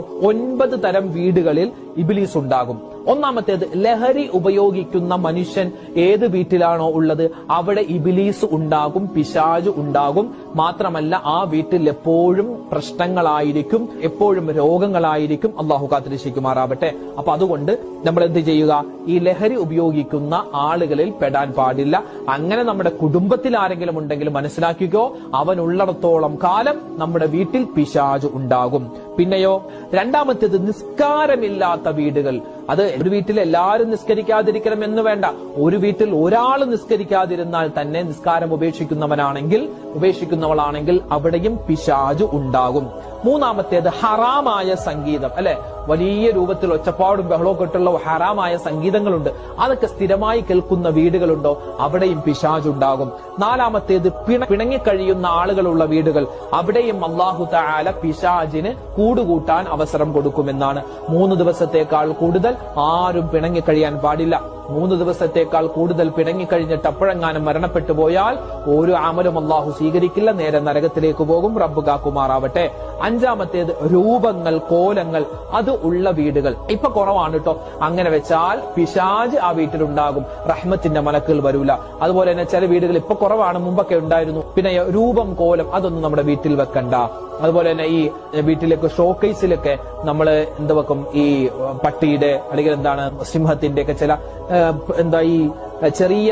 9 തരം വീടുകളിൽ ഇബ്ലീസ് ഉണ്ടാകും. ഒന്നാമത്തേത്, ലഹരി ഉപയോഗിക്കുന്ന മനുഷ്യൻ ഏത് വീട്ടിലാണോ ഉള്ളത് അവിടെ ഇബ്ലീസ് ഉണ്ടാകും, പിശാച് ഉണ്ടാകും. മാത്രമല്ല ആ വീട്ടിൽ എപ്പോഴും പ്രശ്നങ്ങളായിരിക്കും, എപ്പോഴും രോഗങ്ങളായിരിക്കും. അള്ളാഹു കാത്തിരക്ഷിക്കുമാറാവട്ടെ. അപ്പൊ അതുകൊണ്ട് നമ്മൾ എന്ത് ചെയ്യുക, ഈ ലഹരി ഉപയോഗിക്കുന്ന ആളുകളിൽ പെടാൻ പാടില്ല. അങ്ങനെ നമ്മുടെ കുടുംബത്തിൽ ആരെങ്കിലും ഉണ്ടെങ്കിൽ മനസ്സിലാക്കിക്കോ, അവൻ ഉള്ളിടത്തോളം കാലം നമ്മുടെ വീട്ടിൽ പിശാച് ഉണ്ടാകും. പിന്നെയോ രണ്ടാമത്തേത്, നിസ്കാരമില്ലാത്ത വീടുകൾ. അത് ഒരു വീട്ടിൽ എല്ലാവരും നിസ്കരിക്കാതിരിക്കണം എന്ന് വേണ്ട. ഒരു വീട്ടിൽ ഒരാൾ നിസ്കരിക്കാതിരുന്നാൽ തന്നെ നിസ്കാരം ഉപേക്ഷിക്കുന്നവളാണെങ്കിൽ അവിടെയും പിശാച് ഉണ്ടാകും. മൂന്നാമത്തേത്, ഹറാമായ സംഗീതം. അല്ലെ, വലിയ രൂപത്തിൽ ഒച്ചപ്പാടും ബഹളവും ഇട്ടുള്ള ഹറാമായ സംഗീതങ്ങളുണ്ട്. അതൊക്കെ സ്ഥിരമായി കേൾക്കുന്ന വീടുകളുണ്ടോ അവിടെയും പിശാച് ഉണ്ടാകും. നാലാമത്തേത്, പിണങ്ങിക്കഴിയുന്ന ആളുകളുള്ള വീടുകൾ. അവിടെയും അല്ലാഹു തആല പിശാചിന് കൂടുകൂട്ടാൻ അവസരം കൊടുക്കുമെന്നാണ്. 3 ദിവസത്തേക്കാൾ കൂടുതൽ ആരും പിണങ്ങിക്കഴിയാൻ പാടില്ല. 3 ദിവസത്തേക്കാൾ കൂടുതൽ പിണങ്ങിക്കഴിഞ്ഞിട്ട് അപ്പോഴെങ്ങാനും മരണപ്പെട്ടു പോയാൽ ഒരു അമലും അല്ലാഹു സ്വീകരിക്കില്ല, നേരെ നരകത്തിലേക്ക് പോകും. റബ്ബ് കാക്കുമാറാവട്ടെ. അഞ്ചാമത്തേത്, രൂപങ്ങൾ, കോലങ്ങൾ അത് ഉള്ള വീടുകൾ. ഇപ്പൊ കുറവാണ് കേട്ടോ. അങ്ങനെ വെച്ചാൽ പിശാച് ആ വീട്ടിലുണ്ടാകും, റഹ്മത്തിന്റെ മലക്കുകൾ വരൂല. അതുപോലെ തന്നെ ചില വീടുകൾ ഇപ്പൊ കുറവാണ്, മുമ്പൊക്കെ ഉണ്ടായിരുന്നു. പിന്നെ രൂപം, കോലം അതൊന്നും നമ്മുടെ വീട്ടിൽ വെക്കണ്ട. അതുപോലെ തന്നെ ഈ വീട്ടിലേക്ക് ഷോക്കേസിലൊക്കെ നമ്മൾ എന്ത് വെക്കും, ഈ പട്ടിയുടെ അല്ലെങ്കിൽ എന്താണ് സിംഹത്തിന്റെ ഒക്കെ ചില ഈ ചെറിയ